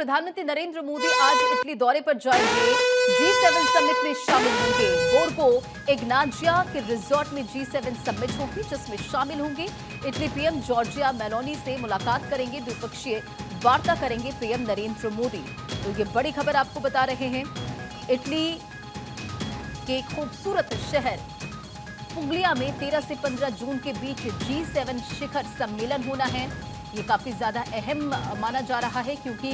प्रधानमंत्री नरेंद्र मोदी आज इटली दौरे पर जाएंगे। G7 समिट में शामिल होंगे। बोर्गो इग्नाजिया के रिजॉर्ट में G7 समिट होगी, जिसमें शामिल होंगे इटली पीएम जॉर्जिया मेलोनी से मुलाकात करेंगे। द्विपक्षीय वार्ता करेंगे पीएम नरेंद्र मोदी। तो ये बड़ी खबर आपको बता रहे हैं। इटली के खूबसूरत शहर पुगलिया में 13 से 15 जून के बीच G7 शिखर सम्मेलन होना है। ये काफी ज्यादा अहम माना जा रहा है, क्योंकि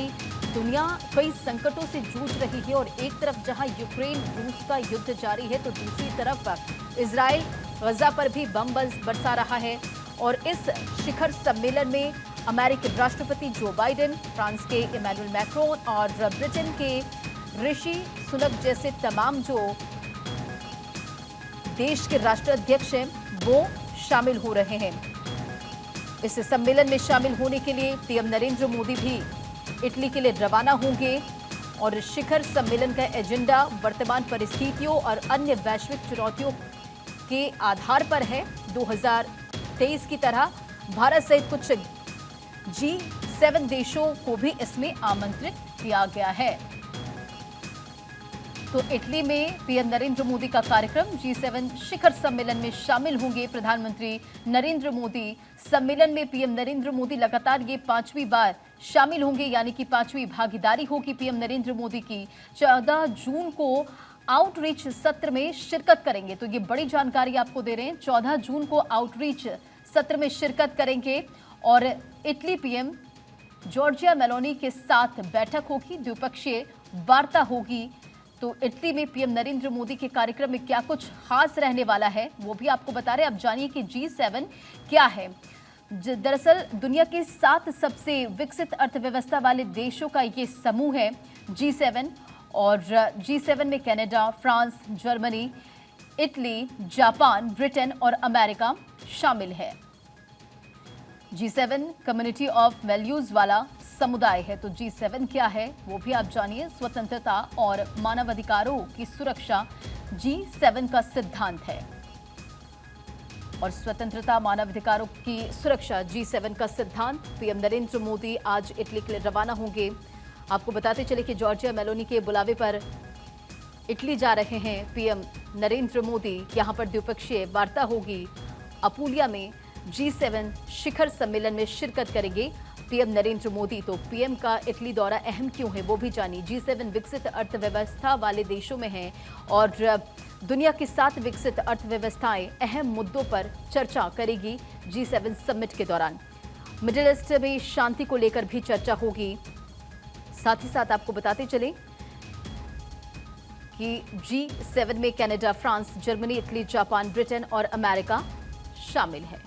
दुनिया कई संकटों से जूझ रही है और एक तरफ जहां यूक्रेन रूस का युद्ध जारी है, तो दूसरी तरफ इजराइल गजा पर भी बम बरसा रहा है। और इस शिखर सम्मेलन में अमेरिकी राष्ट्रपति जो बाइडेन, फ्रांस के इमैनुअल मैक्रोन और ब्रिटेन के ऋषि सुनक जैसे तमाम जो देश के राष्ट्राध्यक्ष हैं वो शामिल हो रहे हैं। इस सम्मेलन में शामिल होने के लिए पीएम नरेंद्र मोदी भी इटली के लिए रवाना होंगे और शिखर सम्मेलन का एजेंडा वर्तमान परिस्थितियों और अन्य वैश्विक चुनौतियों के आधार पर है। 2023 की तरह भारत सहित कुछ G7 देशों को भी इसमें आमंत्रित किया गया है। तो इटली में पीएम नरेंद्र मोदी का कार्यक्रम, G7 शिखर सम्मेलन में शामिल होंगे प्रधानमंत्री नरेंद्र मोदी। सम्मेलन में पीएम नरेंद्र मोदी लगातार ये 5वीं बार शामिल होंगे, यानी कि 5वीं भागीदारी होगी पीएम नरेंद्र मोदी की। 14 जून को आउटरीच सत्र में शिरकत करेंगे। तो ये बड़ी जानकारी आपको दे रहे हैं। 14 जून को आउटरीच सत्र में शिरकत करेंगे और इटली पीएम जॉर्जिया मेलोनी के साथ बैठक होगी, द्विपक्षीय वार्ता होगी। तो इटली में पीएम नरेंद्र मोदी के कार्यक्रम में क्या कुछ खास रहने वाला है, वो भी आपको बता रहे हैं। अब जानिए कि G7 क्या है। दरअसल दुनिया के 7 सबसे विकसित अर्थव्यवस्था वाले देशों का ये समूह है G7। और G7 में Canada, France, Germany, Italy, Japan, Britain और अमेरिका शामिल है। G7 कम्युनिटी ऑफ वैल्यूज वाला समुदाय है। तो G7 क्या है वो भी आप जानिए। स्वतंत्रता और मानवाधिकारों की सुरक्षा G7 का सिद्धांत है और स्वतंत्रता मानवाधिकारों की सुरक्षा G7 का सिद्धांत। पीएम नरेंद्र मोदी आज इटली के लिए रवाना होंगे। आपको बताते चले कि जॉर्जिया मेलोनी के बुलावे पर इटली जा रहे हैं पीएम नरेंद्र मोदी। यहां पर द्विपक्षीय वार्ता होगी। अपूलिया में G7 शिखर सम्मेलन में शिरकत करेंगे पीएम नरेंद्र मोदी। तो पीएम का इटली दौरा अहम क्यों है वो भी जानिए। G7 विकसित अर्थव्यवस्था वाले देशों में है और दुनिया की 7 विकसित अर्थव्यवस्थाएं अहम मुद्दों पर चर्चा करेगी G7 समिट के दौरान। मिडिल ईस्ट में शांति को लेकर भी चर्चा होगी। साथ ही साथ आपको बताते चले कि G7 में Canada, France, Germany, Italy, Japan, Britain और अमेरिका शामिल है।